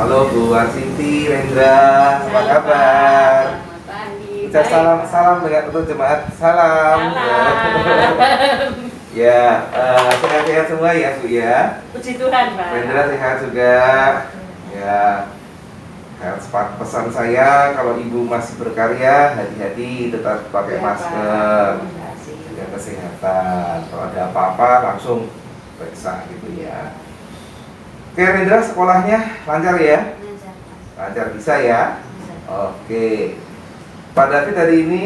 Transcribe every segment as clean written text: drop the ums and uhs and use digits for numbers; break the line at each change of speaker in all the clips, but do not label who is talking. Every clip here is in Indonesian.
Halo Bu Warsiti, Rendra, apa kabar? Ucap salam untuk jemaat. Salam. Ya, sehat-sehat semua ya Bu ya.
Puji Tuhan, Pak.
Rendra sehat juga. Ya. Pesan saya, kalau Ibu masih berkarya, hati-hati, tetap pakai masker, jaga kesehatan. Kalau ada apa-apa langsung periksa gitu ya. Oke, Rendra, sekolahnya lancar ya? Lancar, bisa ya? Oke. Pak David hari ini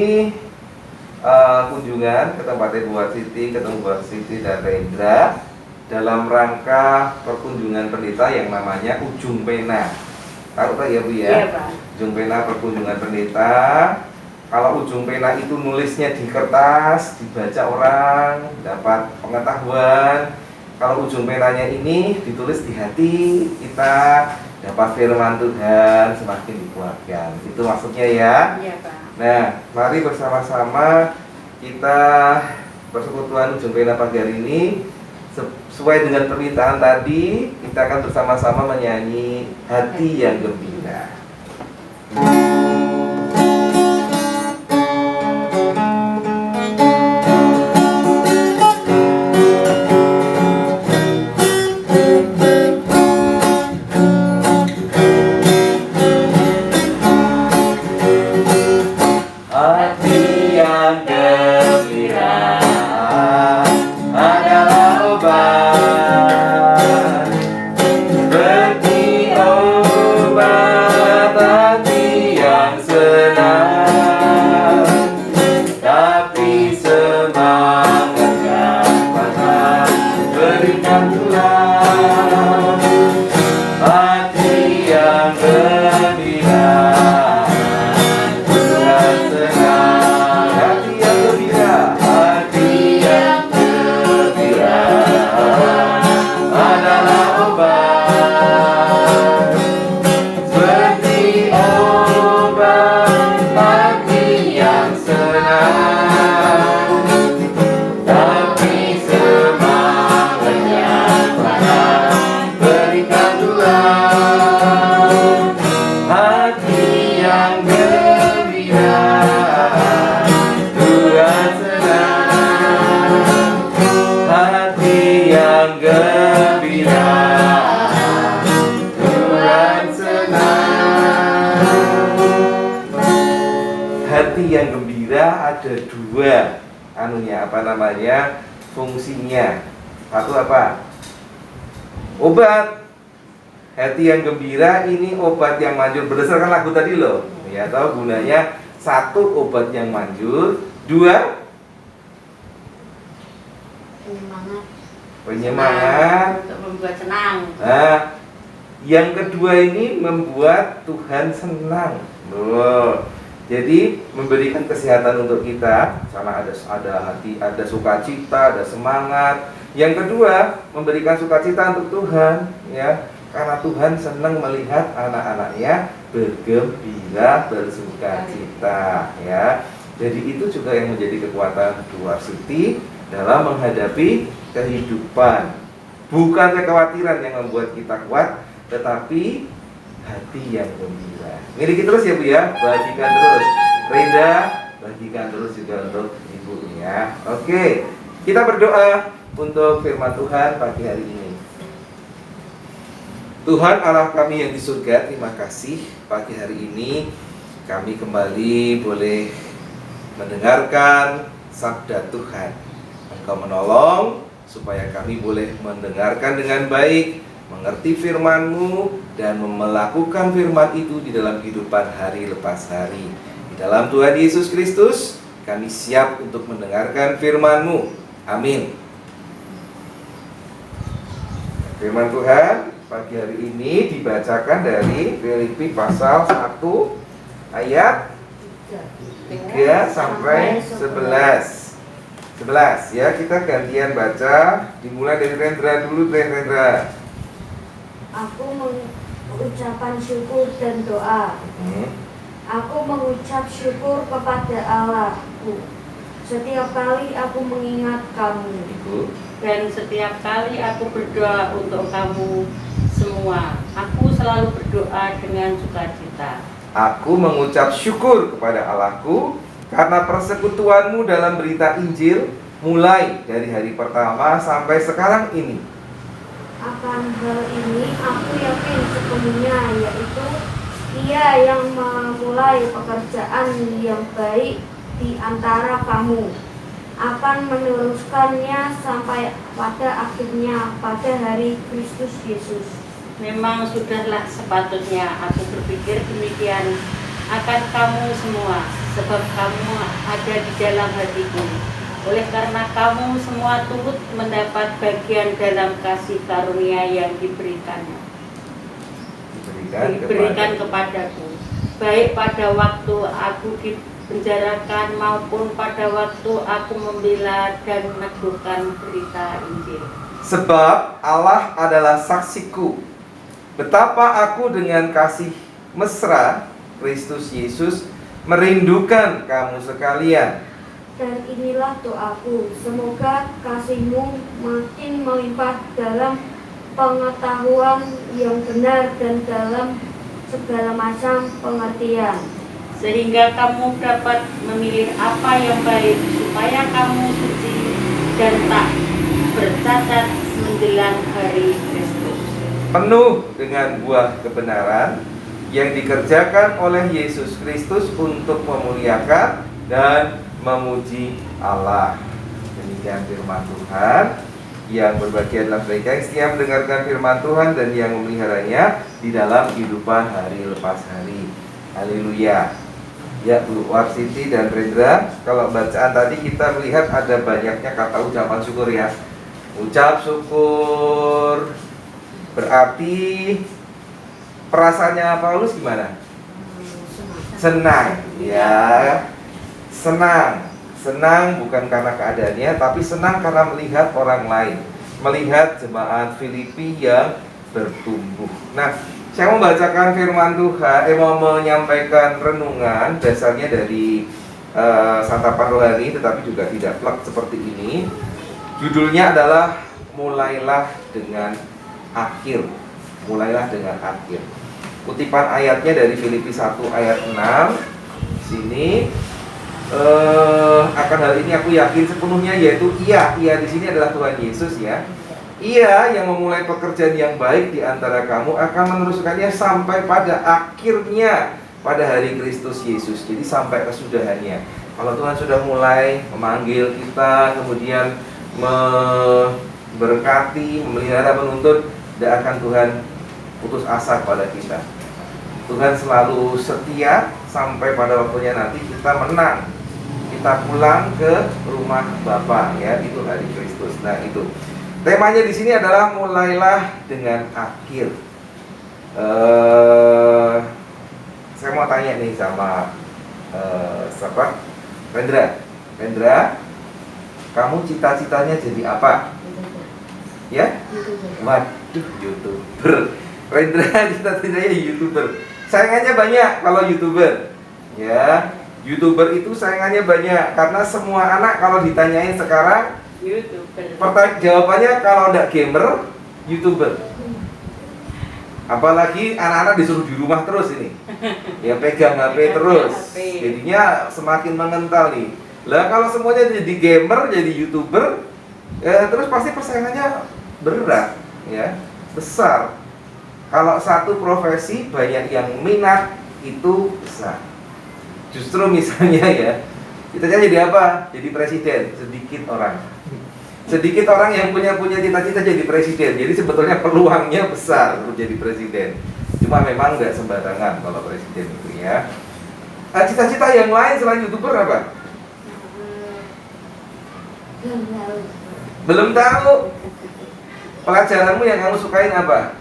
kunjungan ke tempatnya Bu Warsiti, ketemu Bu Warsiti dan Rendra dalam rangka perkunjungan pendeta yang namanya Ujung Pena. Tahu tak ya Bu ya?
Iya, Pak.
Ujung Pena perkunjungan pendeta. Kalau ujung pena itu nulisnya di kertas, dibaca orang, dapat pengetahuan. Kalau ujung penanya ini ditulis di hati, kita dapat firman Tuhan, semakin dikuatkan. Itu maksudnya ya.
Iya, Pak.
Nah, mari bersama-sama kita persekutuan ujung pena pagi hari ini. Sesuai dengan permintaan tadi, kita akan bersama-sama menyanyi Hati yang Gembira. Yang gembira ada dua fungsinya. Satu apa? Obat. Hati yang gembira ini obat yang manjur berdasarkan lagu tadi loh. Ya, tahu gunanya. Satu, obat yang manjur. Dua, penyemangat
untuk membuat senang.
Nah, yang kedua ini membuat Tuhan senang. Loh. Jadi memberikan kesehatan untuk kita, sama ada hati, ada sukacita, ada semangat. Yang kedua, memberikan sukacita untuk Tuhan, ya, karena Tuhan senang melihat anak-anaknya bergembira, bersukacita, ya. Jadi itu juga yang menjadi kekuatan Bu Warsiti dalam menghadapi kehidupan. Bukan kekhawatiran yang membuat kita kuat, tetapi hati yang gembira. Miliki terus ya Bu ya, bagikan terus. Renda, bagikan terus juga untuk Ibu ya. Oke, kita berdoa untuk firman Tuhan pagi hari ini. Tuhan Allah kami yang di surga, terima kasih pagi hari ini kami kembali boleh mendengarkan sabda Tuhan. Engkau menolong supaya kami boleh mendengarkan dengan baik, mengerti firman-Mu, dan melakukan firman itu di dalam kehidupan hari lepas hari. Di dalam Tuhan Yesus Kristus, kami siap untuk mendengarkan firman-Mu. Amin. Firman Tuhan pagi hari ini dibacakan dari Filipi pasal 1 ayat 3 sampai 11. 11 ya, kita gantian baca. Dimulai dari Rendra dulu, Rendra.
Aku mengucapkan syukur dan doa. Aku mengucap syukur kepada Allahku setiap kali aku mengingat kamu.
Dan setiap kali aku berdoa untuk kamu semua. Aku selalu berdoa dengan sukacita.
Aku mengucap syukur kepada Allahku karena persekutuanmu dalam berita Injil mulai dari hari pertama sampai sekarang ini.
Akan hal ini aku yakin sepenuhnya, yaitu Ia yang memulai pekerjaan yang baik di antara kamu akan meneruskannya sampai pada akhirnya pada hari Kristus Yesus.
Memang sudahlah sepatutnya aku berpikir demikian akan kamu semua, sebab kamu ada di dalam hatiku. Oleh karena kamu semua turut mendapat bagian dalam kasih karunia yang diberikannya. Diberikan kepadaku, baik pada waktu aku dipenjarakan maupun pada waktu aku membela dan meneguhkan berita Injil.
Sebab Allah adalah saksiku, betapa aku dengan kasih mesra Kristus Yesus merindukan kamu sekalian.
Dan inilah doaku, semoga kasihmu makin melimpah dalam pengetahuan yang benar dan dalam segala macam pengertian,
Sehingga kamu dapat memilih apa yang baik, supaya kamu suci dan tak bercacat menjelang hari Kristus.
Penuh dengan buah kebenaran yang dikerjakan oleh Yesus Kristus untuk memuliakan dan memuji Allah. Demikian firman Tuhan. Yang berbahagia adalah mereka yang setia mendengarkan firman Tuhan dan yang memeliharanya di dalam kehidupan hari lepas hari. Haleluya. Ya, Bu Warsiti dan Rendra, kalau bacaan tadi kita melihat ada banyaknya kata ucapan syukur ya. Ucap syukur berarti perasaannya Paulus gimana? Senang, ya. Senang bukan karena keadaannya, tapi senang karena melihat orang lain, melihat jemaat Filipi yang bertumbuh. Nah, saya mau membacakan firman Tuhan, mau menyampaikan renungan dasarnya dari santapan rohani, tetapi juga tidak plek seperti ini. Judulnya adalah mulailah dengan akhir. Mulailah dengan akhir. Kutipan ayatnya dari Filipi 1 ayat 6. Sini akan hal ini aku yakin sepenuhnya, yaitu Ia di sini adalah Tuhan Yesus ya. Ia yang memulai pekerjaan yang baik di antara kamu akan meneruskannya sampai pada akhirnya pada hari Kristus Yesus. Jadi sampai kesudahannya. Kalau Tuhan sudah mulai memanggil kita, kemudian memberkati, memelihara, menuntun, tidak akan Tuhan putus asa pada kita. Tuhan selalu setia sampai pada waktunya nanti kita menang. Kita pulang ke rumah Bapa ya, itu hari Kristus. Nah, itu. Temanya di sini adalah mulailah dengan akhir. Saya mau tanya nih sama siapa? Rendra, kamu cita-citanya jadi apa? Ya? Waduh, YouTuber. Rendra cita-citanya YouTuber. Saingannya banyak kalau YouTuber. Ya, YouTuber itu saingannya banyak karena semua anak kalau ditanyain sekarang jawabannya kalau enggak gamer, YouTuber. Apalagi anak-anak disuruh di rumah terus ini. Ya pegang HP terus. Jadinya semakin mengental nih. Lah kalau semuanya jadi gamer, jadi YouTuber, terus pasti persaingannya berat ya, besar. Kalau satu profesi banyak yang minat itu besar. Justru misalnya ya, kita jadi apa? Jadi presiden, sedikit orang. Sedikit orang yang punya cita-cita jadi presiden. Jadi sebetulnya peluangnya besar untuk jadi presiden. Cuma memang nggak sembarangan kalau presiden itu ya. Cita-cita yang lain selain YouTuber apa? Belum tahu. Pelajaranmu yang kamu sukain apa?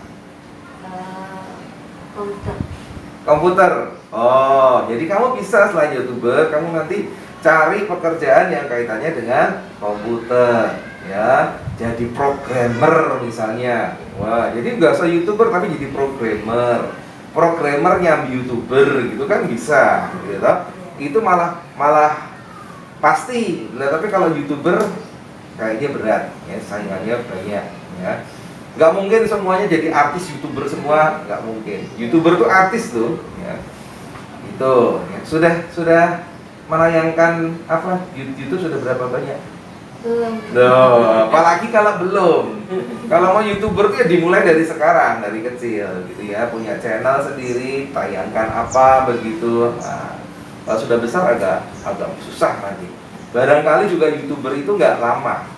Komputer. Oh, jadi kamu bisa selain YouTuber, kamu nanti cari pekerjaan yang kaitannya dengan komputer, ya. Jadi programmer misalnya. Wah, jadi nggak usah YouTuber tapi jadi programmer. Programmer nyambi YouTuber gitu kan bisa, gitu. Itu malah pasti. Nah, tapi kalau YouTuber kayaknya berat, ya, saingannya banyak, ya. Nggak mungkin semuanya jadi artis YouTuber semua, nggak mungkin. YouTuber tuh artis tuh, ya. Itu ya. Sudah menayangkan apa? YouTube sudah berapa banyak?
Belum.
Loh, apalagi kalau belum. Kalau mau YouTuber tuh ya dimulai dari sekarang, dari kecil gitu ya, punya channel sendiri, tayangkan apa begitu. Nah, kalau sudah besar agak susah nanti. Barangkali juga YouTuber itu nggak lama.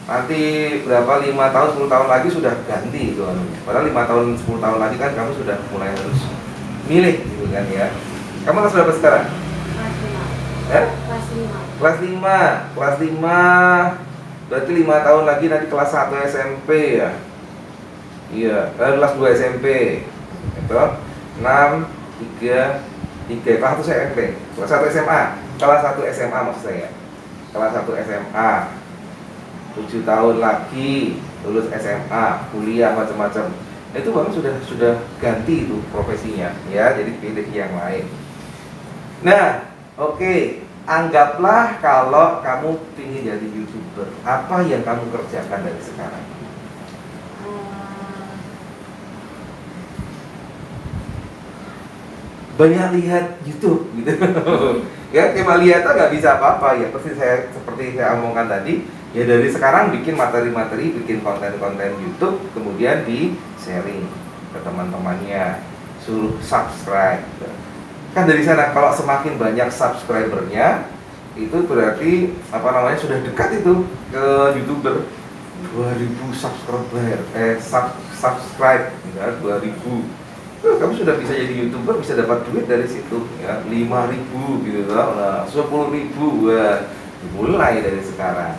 Nanti berapa 5 tahun 10 tahun lagi sudah ganti itu anunya. Padahal 5 tahun 10 tahun lagi kan kamu sudah mulai harus milih gitu kan ya. Kamu kelas berapa sekarang?
Kelas 5.
Eh?
Kelas 5.
Kelas 5. Kelas 5. Berarti 5 tahun lagi nanti kelas 1 SMP ya. Iya, kelas 2 SMP. Itu 6 3 kelas 1 SMP. Kelas 1 SMA. Kelas 1 SMA maksud saya. Kelas 1 SMA. 7 tahun lagi lulus SMA, kuliah macam-macam. Itu baru sudah ganti itu profesinya ya, jadi pilih yang lain. Nah, oke. Anggaplah kalau kamu ingin jadi YouTuber, apa yang kamu kerjakan dari sekarang? Banyak lihat YouTube gitu. Ya, cuma lihat tuh nggak bisa apa-apa ya. Seperti saya omongkan tadi, ya dari sekarang bikin materi-materi, bikin konten-konten YouTube, kemudian di sharing ke teman-temannya, suruh subscribe. Kan dari sana kalau semakin banyak subscribernya, itu berarti apa namanya sudah dekat itu ke YouTuber. 2000 subscribe ya, 2000. Kamu sudah bisa jadi YouTuber, bisa dapat duit dari situ ya, 5.000 gitu loh. Nah, 10.000 wah, dimulai dari sekarang.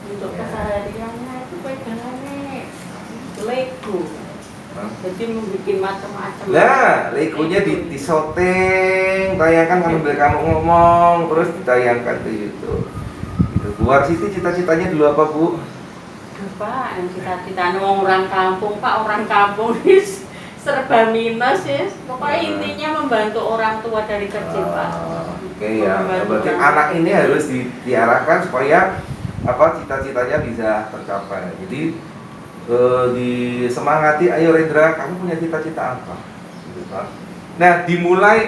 Untuk
Ya.
kesehariannya itu pegangannya Lego. Jadi membuat macam-macam.
Nah, Legonya di shooting, tayangkan sambil kamu ngomong, terus ditayangkan ke YouTube. Gitu. Bu Warsiti cita-citanya dulu apa, Bu?
Pak, yang cita-cita orang kampung, Pak, orang kampung serba minus ya. Pokoknya intinya membantu orang tua dari kecil, Pak.
Oke ya,
Membantu
berarti
orang
anak
tua.
ini harus diarahkan supaya apa cita-citanya bisa tercapai. Jadi disemangati, ayo Rendra, kamu punya cita-cita apa? Gitu, Pak. Nah,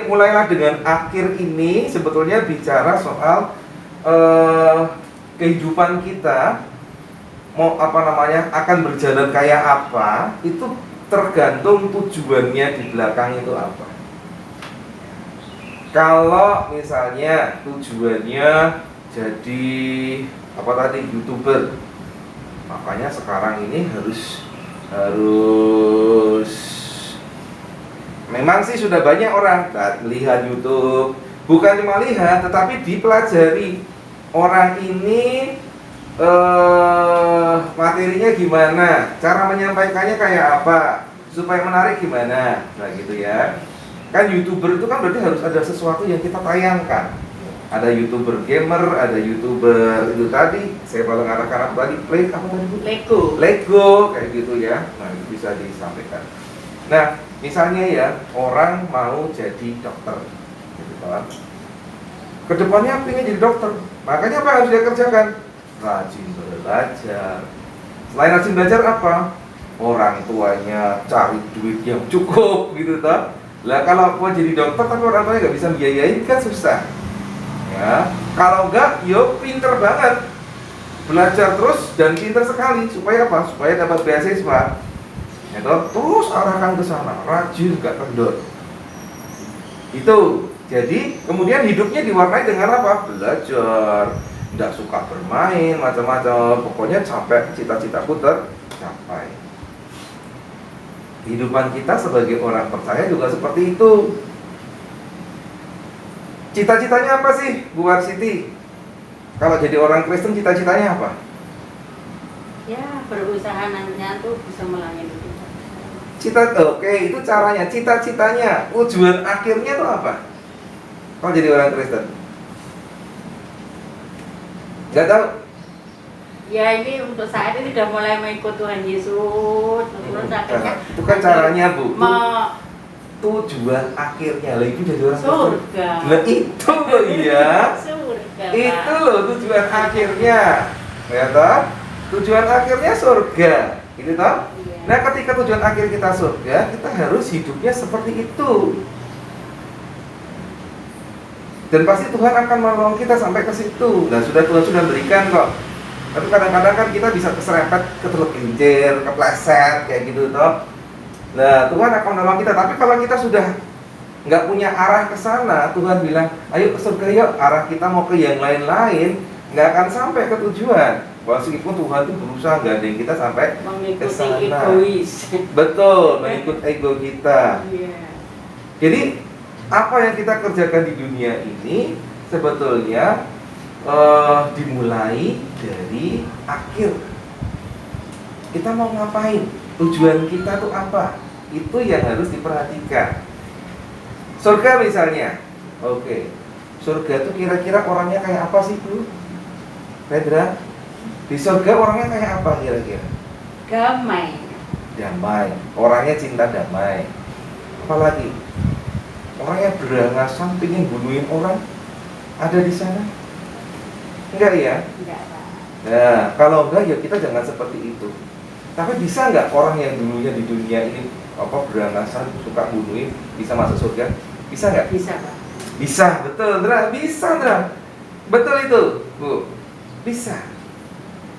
mulailah dengan akhir ini sebetulnya bicara soal kehidupan kita mau apa namanya akan berjalan kayak apa, itu tergantung tujuannya di belakang itu apa. Kalau misalnya tujuannya jadi apa tadi YouTuber, makanya sekarang ini harus memang sih sudah banyak orang melihat YouTube, bukan cuma lihat tetapi dipelajari orang ini materinya gimana, cara menyampaikannya kayak apa, supaya menarik gimana, nah gitu ya. Kan YouTuber itu kan berarti harus ada sesuatu yang kita tayangkan. Ada YouTuber gamer, ada YouTuber itu tadi, saya paling arah-arah tadi, apa tadi Bu? Lego, kayak gitu ya. Nah itu bisa disampaikan. Nah misalnya ya, orang mau jadi dokter, gitu kan. Kedepannya pengen jadi dokter, makanya apa yang harus dia kerjakan? Rajin belajar. Selain rajin belajar apa? Orang tuanya cari duit yang cukup gitu toh. Lah kalau mau jadi dokter tapi orang tuanya nggak bisa biayain kan susah. Ya, kalau enggak, yo pinter banget. Belajar terus dan pinter sekali supaya apa? Supaya dapat beasiswa. Ya toh, terus arahkan ke sana, rajin gak kendor. Itu. Jadi kemudian hidupnya diwarnai dengan apa? Belajar, tidak suka bermain, macam-macam. Pokoknya sampai cita-citaku tercapai. Kehidupan kita sebagai orang percaya juga seperti itu. Cita-citanya apa sih, Bu Warsiti? Kalau jadi orang Kristen, cita-citanya apa?
Ya, berusaha nantinya tuh bisa melayani kita.
Oke, itu caranya. Cita-citanya, tujuan akhirnya itu apa? Kalau jadi orang Kristen? Gak tahu.
Ya ini untuk saat ini sudah mulai mengikut Tuhan Yesus. Terus akhirnya
Itu kan caranya Bu.
mau
Tujuan akhirnya lah itu jadi orang Kristen.
surga.
Lah itu loh ya.
Surga.
Itu loh tujuan akhirnya. Ya toh? Tujuan akhirnya surga. gitu toh.
Iya.
Nah, ketika tujuan akhir kita surga, kita harus hidupnya seperti itu. Dan pasti Tuhan akan menolong kita sampai ke situ. Nah, Tuhan sudah berikan kok. Tapi kadang-kadang kan kita bisa keserempet, ketergelincir, kepleset kayak gitu toh. Nah, Tuhan akan menolong kita. Tapi kalau kita sudah nggak punya arah ke sana, Tuhan bilang, ayo ke surga yuk. Arah kita mau ke yang lain-lain, nggak akan sampai ke tujuan. Meskipun Tuhan itu berusaha gandeng kita sampai ke
Mengikuti
sana.
egois.
Betul, mengikut ego kita.
Iya.
Jadi apa yang kita kerjakan di dunia ini sebetulnya dimulai dari akhir. Kita mau ngapain? Tujuan kita tuh apa? Itu yang harus diperhatikan. Surga misalnya, oke. Surga tuh kira-kira orangnya kayak apa sih, Bu? Pedra? Di surga orangnya kayak apa kira-kira?
Damai.
Damai. Orangnya cinta damai. Apalagi? Orangnya berangasan, pengen bunuhin orang, ada di sana? Enggak ya?
Enggak, Pak.
Nah, kalau enggak ya kita jangan seperti itu. Tapi bisa nggak orang yang dulunya di dunia ini berangasan, suka bunuhin, bisa masuk surga? Bisa nggak?
Bisa, Pak.
Bisa, betul, Ndra. Bisa, Ndra. Betul itu, Bu. Bisa.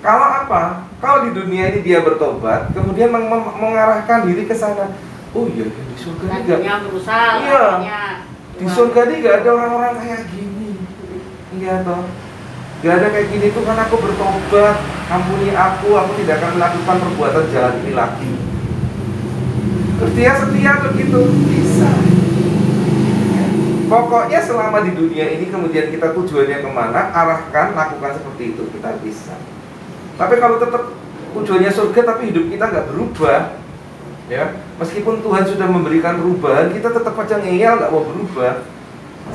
Kalau apa? Kalau di dunia ini dia bertobat, kemudian mengarahkan diri ke sana. Oh iya, di surga ini nggak.
Tadinya berusaha,
Iya.
tadinya
Di surga ini nggak ada orang-orang kayak gini. Iya toh. Gak ada kayak gini tuh, kan aku bertobat, ampuni aku tidak akan melakukan perbuatan jahat ini lagi. Terus dia setia begitu, bisa. Ya. Pokoknya selama di dunia ini kemudian kita tujuannya kemana, arahkan, lakukan seperti itu, kita bisa. Tapi kalau tetap tujuannya surga tapi hidup kita nggak berubah, ya, meskipun Tuhan sudah memberikan perubahan, kita tetap aja ngeyel, nggak mau berubah.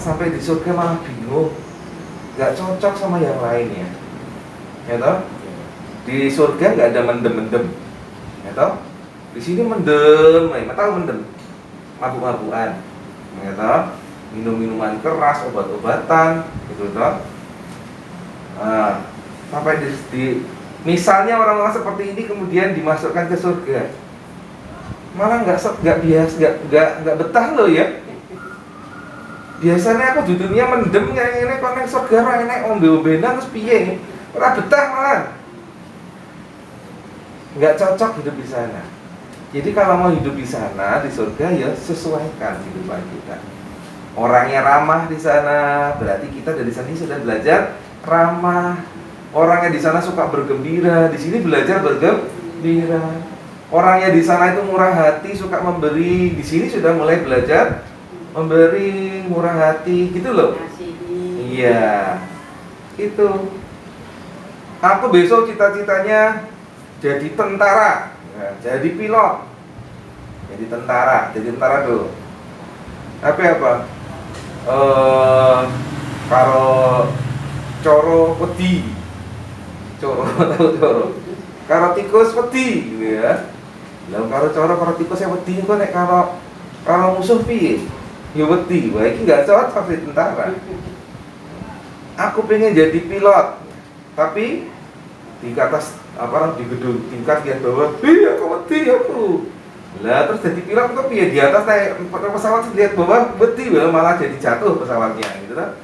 Sampai di surga malah bingung, nggak cocok sama yang lainnya, ya toh? Di surga nggak ada mendem-mendem, ya toh? Di sini mendem, tahu mendem, mabuk-mabukan, ya toh? Minum-minuman keras, obat-obatan, gitu toh? Nah, sampai misalnya orang-orang seperti ini kemudian dimasukkan ke surga, malah nggak betah loh ya. Biasanya aku di dunia mendem kayak ini, konek surga ra enek ombe-ombenan terus piye? Ora betah malah. Nggak cocok hidup di sana. Jadi kalau mau hidup di sana, di surga, ya sesuaikan kehidupan kita. Orangnya ramah di sana, berarti kita dari sana sudah belajar ramah. Orangnya di sana suka bergembira, di sini belajar bergembira. Orangnya di sana itu murah hati, suka memberi, di sini sudah mulai belajar memberi, murah hati, gitu loh. Iya, itu. Aku besok cita-citanya jadi tentara, ya, jadi pilot, jadi tentara dulu. Tapi apa? Karo coro wedi, tahu coro. Karo tikus wedi, gitu ya. Lalu karo tikus yang wedi, kok nek karo musuh piye? Ya wedi, wah ini nggak cocok di tentara. Aku pengen jadi pilot, tapi di atas di gedung tingkat lihat bawah, aku wedi aku. Lah terus jadi pilot kok piye, di atas naik pesawat lihat bawah wedi, malah jadi jatuh pesawatnya, gitu kan?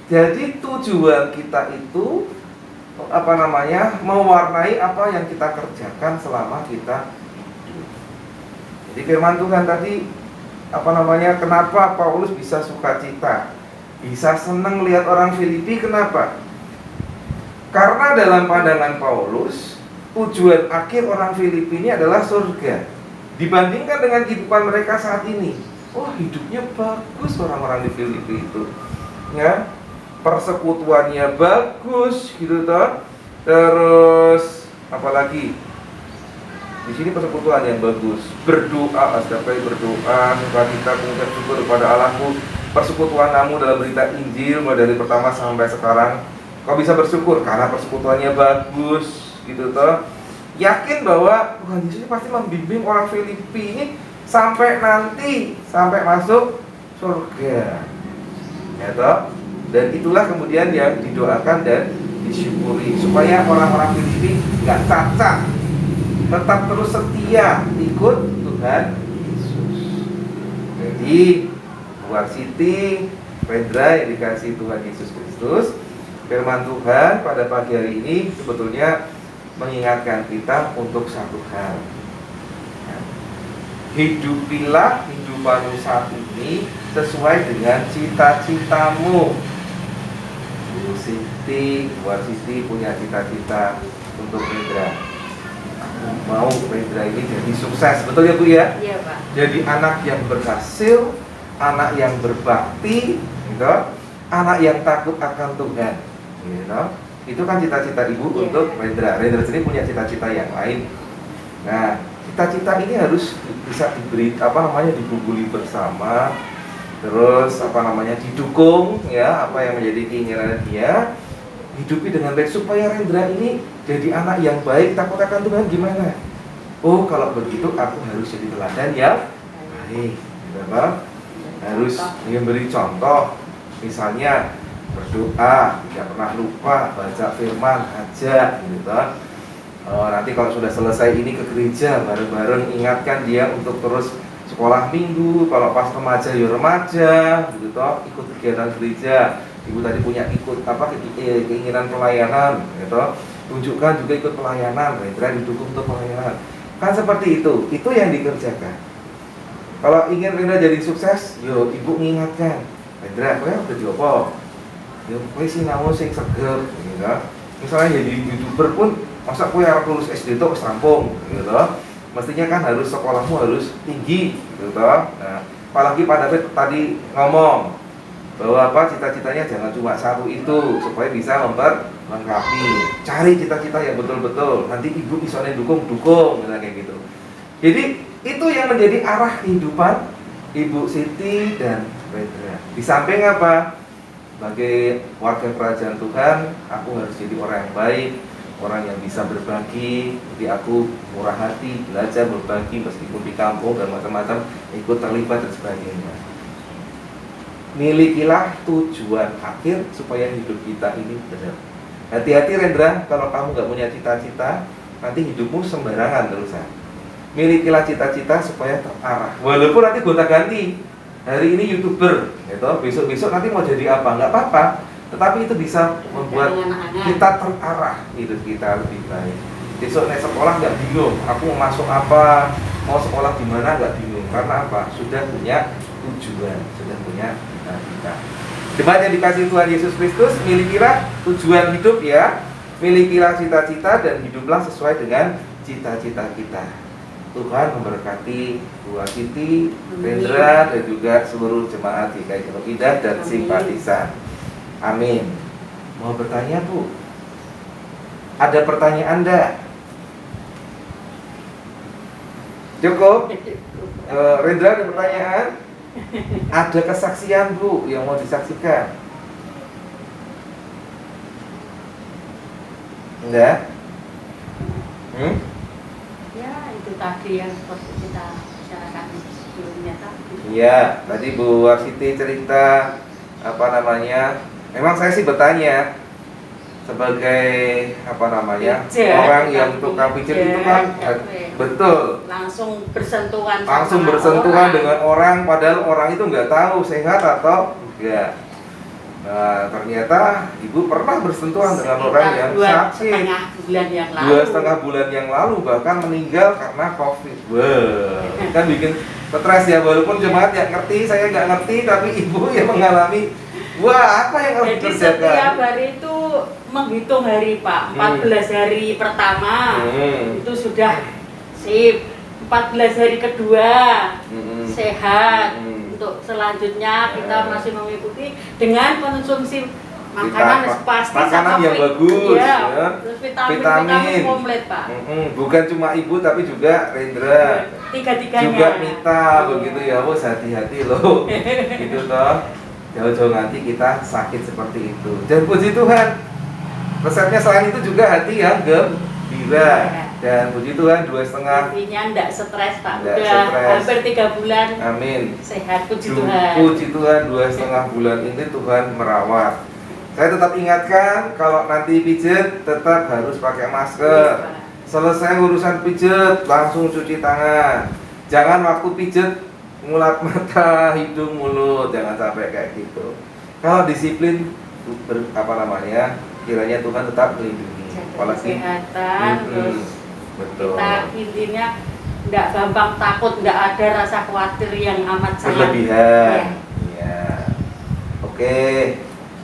Jadi tujuan kita itu mewarnai apa yang kita kerjakan selama kita hidup. Jadi firman Tuhan tadi kenapa Paulus bisa sukacita, bisa senang lihat orang Filipi, kenapa? Karena dalam pandangan Paulus, tujuan akhir orang Filipi ini adalah surga. Dibandingkan dengan kehidupan mereka saat ini, wah hidupnya bagus orang-orang di Filipi itu, ya, persekutuannya bagus, gitu toh. Terus apalagi? Di sini persekutuan yang bagus, berdoa, setiap kali berdoa, sukacita, mengucap syukur kepada Allahku. Persekutuan kamu dalam berita Injil mulai dari pertama sampai sekarang, kau bisa bersyukur karena persekutuannya bagus, gitu toh. Yakin bahwa Tuhan Yesus pasti membimbing orang Filipi ini sampai masuk surga, ya toh. Dan itulah kemudian yang didoakan dan disyukuri supaya orang-orang Filipi nggak cacat. tetap terus setia ikut Tuhan Yesus. Jadi buat Siti, Rendra yang dikasih Tuhan Yesus Kristus, firman Tuhan pada pagi hari ini sebetulnya mengingatkan kita untuk satu hal. Hidupilah hidupanmu saat ini sesuai dengan cita-citamu. Bu Siti punya cita-cita untuk Rendra. Aku mau Rendra ini jadi sukses, betul ya Bu ya?
Iya Pak.
Jadi anak yang berhasil, anak yang berbakti, gitu, anak yang takut akan Tuhan, gitu. Itu kan cita-cita Ibu untuk Rendra. Rendra sendiri punya cita-cita yang lain. Nah, cita-cita ini harus bisa diberi dibubuli bersama, terus didukung ya, apa yang menjadi keinginan dia, hidupi dengan baik supaya Rendra ini jadi anak yang baik, takut akan Tuhan. Gimana? Oh, kalau begitu aku harus jadi teladan yang baik, gitu kan? Harus memberi contoh, misalnya berdoa, tidak pernah lupa, baca firman aja, gitu. Nanti kalau sudah selesai ini ke gereja bareng-bareng, ingatkan dia untuk terus sekolah minggu. Kalau pas remaja ya remaja, gitu toh, ikut kegiatan gereja. Ibu tadi punya keinginan pelayanan, gitu. Tunjukkan juga ikut pelayanan, Rendra didukung untuk pelayanan. Kan seperti itu yang dikerjakan. Kalau ingin Rendra jadi sukses, yo ibu mengingatkan, Rendra, kowe udah diopo? Yo kowe sinau sing seger, gitu. Misalnya jadi YouTuber pun, masa kowe arep lulus SD tok wis rampung, gitu. Mestinya kan harus sekolahmu harus tinggi, gitu. Nah, apalagi Pak David tadi ngomong bahwa cita-citanya jangan cuma satu itu, supaya bisa melengkapi. Cari cita-cita yang betul-betul. Nanti ibu bisa dukung, kayak gitu. Jadi itu yang menjadi arah kehidupan Ibu Siti dan Rendra. Di samping apa? Sebagai warga kerajaan Tuhan, aku harus jadi orang yang baik, orang yang bisa berbagi. Jadi aku murah hati, belajar berbagi meskipun di kampung dan macam-macam, ikut terlibat dan sebagainya. Milikilah tujuan akhir supaya hidup kita ini benar. Hati-hati Rendra, kalau kamu nggak punya cita-cita, nanti hidupmu sembarangan terusan. Milikilah cita-cita supaya terarah. Walaupun nanti gonta-ganti, hari ini YouTuber, gitu. Besok-besok nanti mau jadi apa, nggak apa-apa. Tetapi itu bisa membuat kita terarah, hidup kita lebih baik. Besok naik sekolah nggak bingung, aku mau masuk apa, mau sekolah di mana nggak bingung. Karena apa? Sudah punya tujuan, sudah punya cita-cita. Jemaat yang dikasih Tuhan Yesus Kristus, milikilah tujuan hidup ya, milikilah cita-cita dan hiduplah sesuai dengan cita-cita kita. Tuhan memberkati Bu Siti, Rendra, dan juga seluruh jemaat GKI Pondok Indah dan simpatisan. Amin. Mau bertanya Bu? Ada pertanyaan enggak? Cukup? Rendra ada pertanyaan? Ada kesaksian Bu yang mau disaksikan? Enggak?
Ya, itu tadi yang seperti kita bicarakan sebelumnya tadi.
Iya, tadi Bu Siti cerita memang saya sih bertanya sebagai orang yang tukang pijat itu kan betul
langsung bersentuhan
dengan orang, padahal orang itu nggak tahu sehat atau enggak. Nah, ternyata Ibu pernah bersentuhan dengan orang yang sakit 2,5 bulan yang lalu, bahkan meninggal karena COVID. Wah, kan bikin stres ya, walaupun jemaat yang ngerti, saya nggak ngerti, tapi Ibu yang mengalami. Wah, apa yang harus dikerjakan?
Setiap hari itu menghitung hari Pak, 14 hari pertama itu sudah sip, 14 hari kedua sehat. Untuk selanjutnya kita masih mengikuti dengan konsumsi makanan
yang bagus,
ya.
Ya.
Terus vitamin komplit Pak.
Bukan cuma Ibu tapi juga Rendra,
tiga-tiganya
juga Mita, begitu ya. Bos, hati-hati loh. Gitu toh. Jauh-jauh nanti kita sakit seperti itu. Dan puji Tuhan, resepnya selain itu juga hati yang gembira. Dan puji Tuhan 2,5.
Artinya enggak stres Pak.
Enggak
Udah
stres.
hampir 3 bulan.
Amin.
Sehat, puji Tuhan.
Puji Tuhan 2,5 bulan ini Tuhan merawat. Saya tetap ingatkan kalau nanti pijat tetap harus pakai masker. Selesai urusan pijet, langsung cuci tangan. Jangan waktu pijet ngulap mata, hidung, mulut, jangan sampai kayak gitu. Kalau disiplin, kiranya Tuhan tetap melindungi.
Jaga kesehatan, terus
betul.
kita intinya nggak gampang takut, nggak ada rasa khawatir yang amat sangat
Berlebihan. Ya. Oke.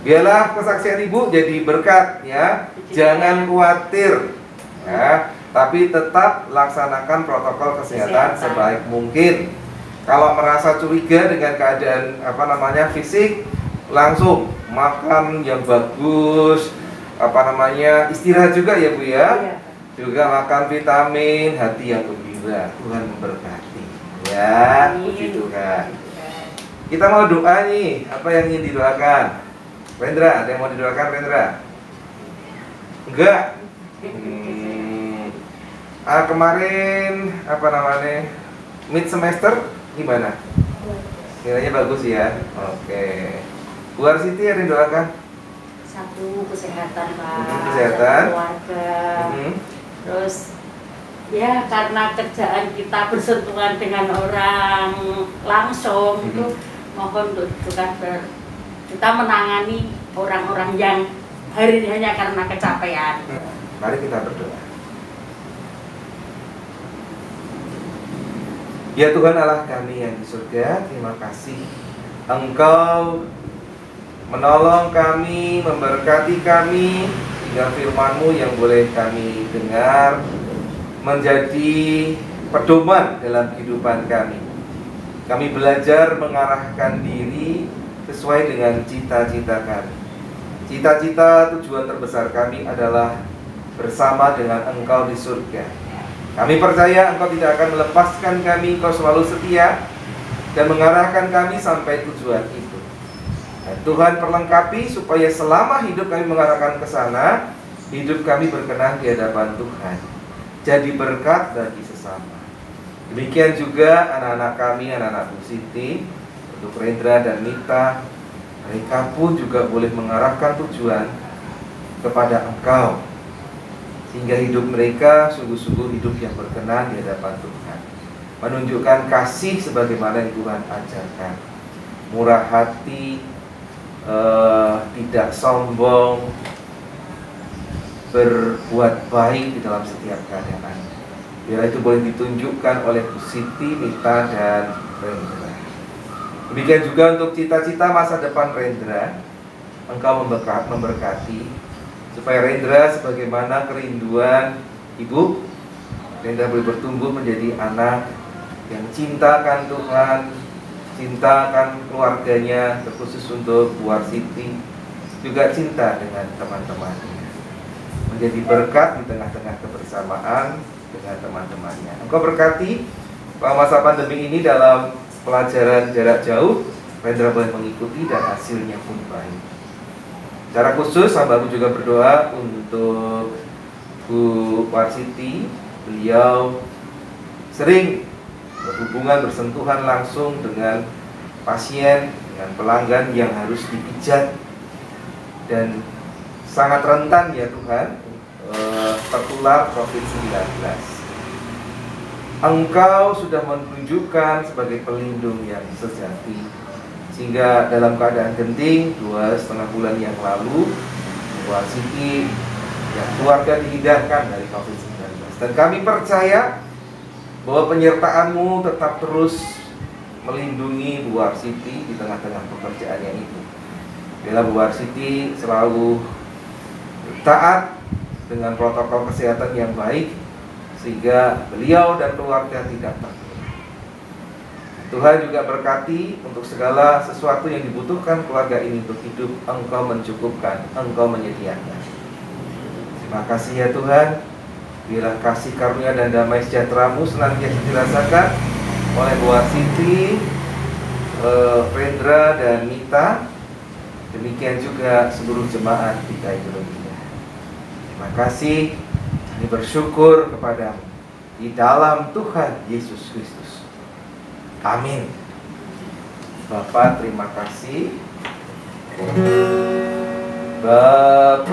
Biarlah kesaksian Ibu jadi berkat ya. Jangan khawatir. Ya, tapi tetap laksanakan protokol kesehatan sebaik mungkin. Kalau merasa curiga dengan keadaan fisik, langsung makan yang bagus, istirahat juga ya Bu ya.
Iya.
Juga makan vitamin, hati yang gembira. Tuhan memberkati. Ya, puji Tuhan. Kita mau doa nih. Apa yang ingin didoakan? Rendra, ada yang mau didoakan Rendra? Enggak. Kemarin mid semester gimana? Nilainya bagus ya. Oke. Bu Arsiti ada yang doakan?
Satu, kesehatan Pak,
Kesehatan.
keluarga. Terus ya karena kerjaan kita bersentuhan dengan orang langsung, itu mohon untuk kita menangani orang-orang yang hanya karena kecapean.
Mari kita berdoa. Ya Tuhan Allah kami yang di surga, terima kasih Engkau menolong kami, memberkati kami, hingga firman-Mu yang boleh kami dengar menjadi pedoman dalam kehidupan kami. Kami belajar mengarahkan diri sesuai dengan cita-cita kami. Cita-cita tujuan terbesar kami adalah bersama dengan Engkau di surga. Kami percaya Engkau tidak akan melepaskan kami, Engkau selalu setia dan mengarahkan kami sampai tujuan itu. Dan Tuhan perlengkapi supaya selama hidup kami mengarahkan ke sana, hidup kami berkenan di hadapan Tuhan, jadi berkat bagi sesama. Demikian juga anak-anak kami, anak-anak Bu Siti, untuk Rendra dan Mita, mereka pun juga boleh mengarahkan tujuan kepada Engkau, sehingga hidup mereka sungguh-sungguh hidup yang berkenan di hadapan Tuhan, menunjukkan kasih sebagaimana yang Tuhan ajarkan, murah hati, tidak sombong, berbuat baik di dalam setiap keadaan. Biar itu boleh ditunjukkan oleh Bu Siti, Mita, dan Rendra. Demikian juga untuk cita-cita masa depan Rendra, Engkau memberkati supaya Rendra sebagaimana kerinduan Ibu, Rendra boleh bertumbuh menjadi anak yang cintakan Tuhan, cintakan keluarganya, terkhusus untuk Bu Arsiti, juga cinta dengan teman-temannya, menjadi berkat di tengah-tengah kebersamaan dengan teman-temannya. Engkau berkati bahwa masa pandemi ini dalam pelajaran jarak jauh, Rendra boleh mengikuti dan hasilnya pun baik. Secara khusus, hamba-Mu juga berdoa untuk Bu Warsiti. Beliau sering berhubungan, bersentuhan langsung dengan pasien, dengan pelanggan yang harus dipijat, dan sangat rentan ya Tuhan tertular COVID-19. Engkau sudah menunjukkan sebagai pelindung yang sejati, sehingga dalam keadaan genting 2,5 bulan yang lalu, Bu Arsiti dan keluarga dihindarkan dari COVID-19. Dan kami percaya bahwa penyertaan-Mu tetap terus melindungi Bu Arsiti di tengah-tengah pekerjaannya itu. Bila Bu Arsiti selalu taat dengan protokol kesehatan yang baik, sehingga beliau dan keluarga tidak tertular. Tuhan juga berkati untuk segala sesuatu yang dibutuhkan keluarga ini untuk hidup. Engkau mencukupkan, Engkau menyediakan. Terima kasih ya Tuhan. Biarlah kasih karunia dan damai sejahtera-Mu senantiasa dirasakan oleh Bu Arsiti, Rendra dan Mita. Demikian juga seluruh jemaat di Indonesia. Terima kasih. Kami bersyukur kepada-Mu di dalam Tuhan Yesus Kristus. Amin. Bapak terima kasih. Bapak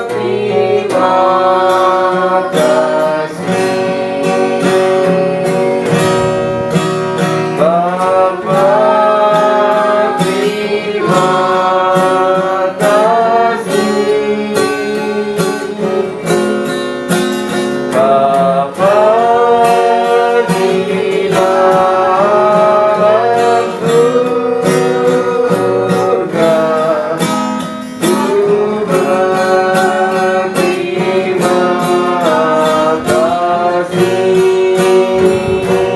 terima Tuhan.